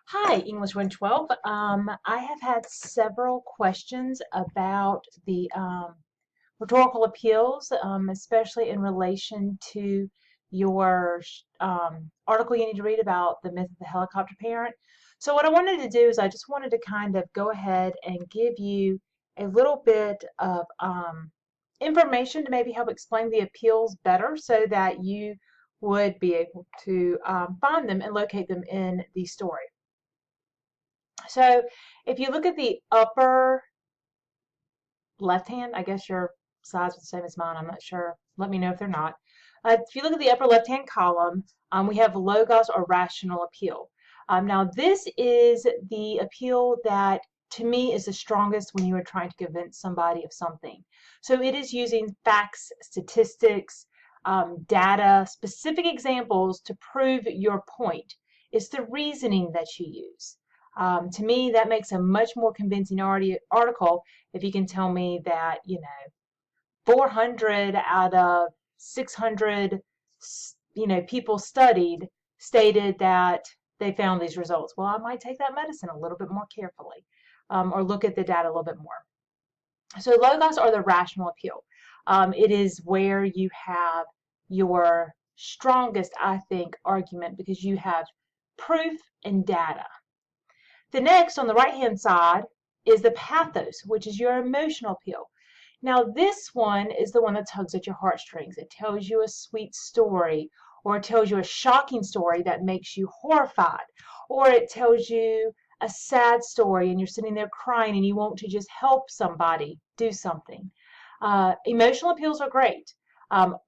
Hi, English 112. I have had several questions about the rhetorical appeals, especially in relation to your article you need to read about the myth of the helicopter parent. So what I wanted to do is I just wanted to kind of go ahead and give you a little bit of information to maybe help explain the appeals better so that you would be able to find them and locate them in the story. So if you look at the upper left hand, I guess your sides are the same as mine. I'm not sure. Let me know if they're not. If you look at the upper left hand column, we have logos or rational appeal. Now, this is the appeal that to me is the strongest when you are trying to convince somebody of something. So it is using facts, statistics, data, specific examples to prove your point. It's the reasoning that you use. To me, that makes a much more convincing article if you can tell me that, 400 out of 600, people studied stated that they found these results. Well, I might take that medicine a little bit more carefully, or look at the data a little bit more. So logos are the rational appeal. It is where you have your strongest, I think, argument because you have proof and data. The next, on the right-hand side, is the pathos, which is your emotional appeal. Now, this one is the one that tugs at your heartstrings. It tells you a sweet story, or it tells you a shocking story that makes you horrified, or it tells you a sad story and you're sitting there crying and you want to just help somebody do something. Emotional appeals are great.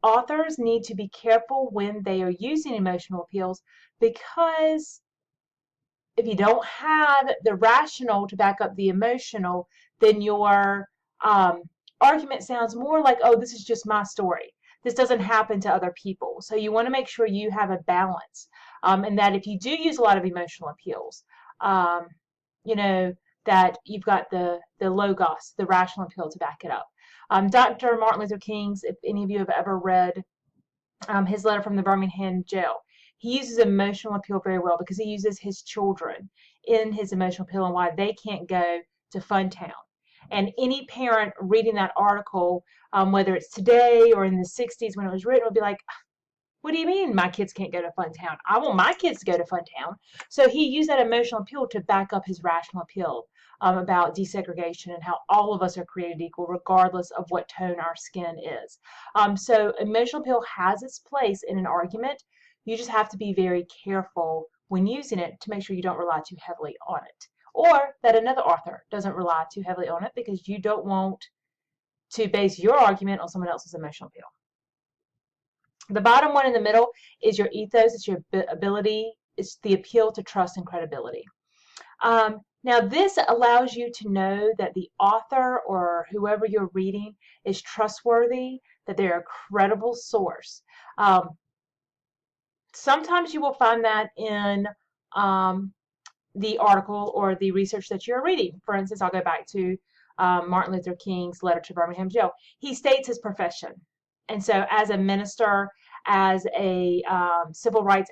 Authors need to be careful when they are using emotional appeals because if you don't have the rational to back up the emotional, then your argument sounds more like, oh, this is just my story. This doesn't happen to other people. So you want to make sure you have a balance. And that if you do use a lot of emotional appeals, um, you know, that you've got the logos, the rational appeal to back it up. Dr. Martin Luther King's, if any of you have ever read his letter from the Birmingham jail. He uses emotional appeal very well because he uses his children in his emotional appeal and why they can't go to Funtown. And any parent reading that article, whether it's today or in the 60s when it was written, will be like, what do you mean my kids can't go to Funtown? I want my kids to go to Funtown. So he used that emotional appeal to back up his rational appeal about desegregation and how all of us are created equal regardless of what tone our skin is. So emotional appeal has its place in an argument. You just have to be very careful when using it to make sure you don't rely too heavily on it. Or that another author doesn't rely too heavily on it because you don't want to base your argument on someone else's emotional appeal. The bottom one in the middle is your ethos. It's your ability. It's the appeal to trust and credibility. Now, this allows you to know that the author or whoever you're reading is trustworthy, that they're a credible source. Sometimes you will find that in the article or the research that you're reading. For instance, I'll go back to Martin Luther King's letter to Birmingham jail. He states his profession. And so as a minister, as a civil rights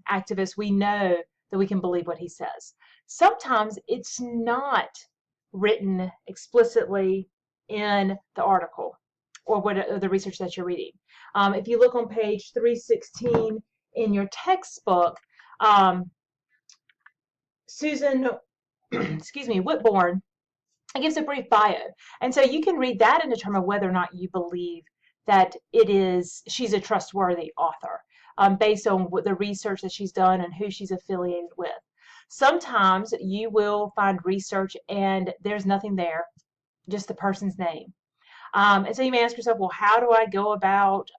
activist, we know that we can believe what he says. Sometimes it's not written explicitly in the article or the research that you're reading. If you look on page 316 in your textbook, Susan, excuse me, Whitbourne, it gives a brief bio. And so you can read that and determine whether or not you believe that she's a trustworthy author based on the research that she's done and who she's affiliated with. Sometimes you will find research and there's nothing there, just the person's name. And so you may ask yourself, well, how do I go about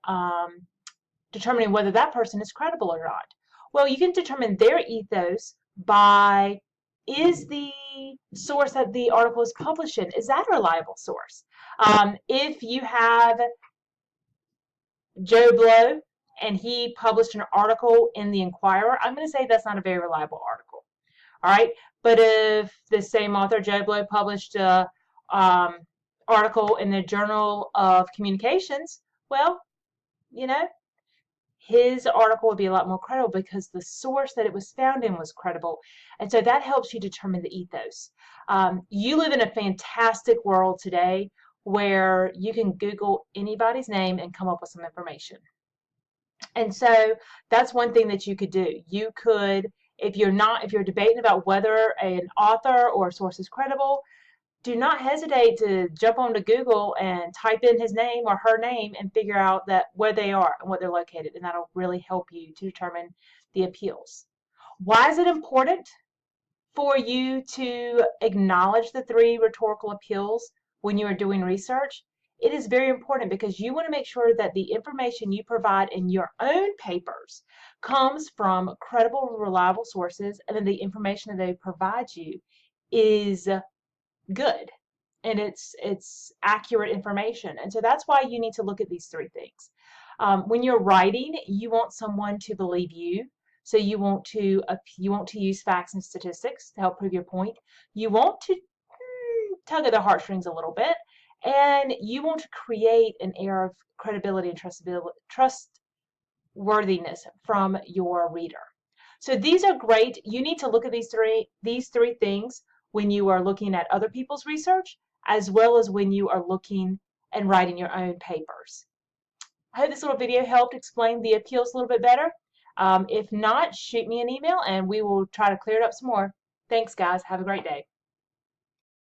determining whether that person is credible or not? Well, you can determine their ethos by, is the source that the article is published in, is that a reliable source? If you have Joe Blow and he published an article in the Inquirer, I'm going to say that's not a very reliable article. All right, but if the same author, Joe Blow, published an article in the Journal of Communications, well, you know, his article would be a lot more credible because the source that it was found in was credible. And so that helps you determine the ethos. You live in a fantastic world today where you can Google anybody's name and come up with some information. And so that's one thing that you could do. You could, if you're debating about whether an author or a source is credible, do not hesitate to jump onto Google and type in his name or her name and figure out that where they are and what they're located, and that'll really help you to determine the appeals. Why is it important for you to acknowledge the 3 rhetorical appeals when you are doing research? It is very important because you want to make sure that the information you provide in your own papers comes from credible, reliable sources, and then the information that they provide you is good and it's accurate information. And so that's why you need to look at these 3 things. When you're writing, you want someone to believe you. So you want to use facts and statistics to help prove your point. You want to tug at the heartstrings a little bit, and you want to create an air of credibility and trustworthiness from your reader. So these are great. You need to look at these three things when you are looking at other people's research, as well as when you are looking and writing your own papers. I hope this little video helped explain the appeals a little bit better. If not, shoot me an email and we will try to clear it up some more. Thanks, guys. Have a great day.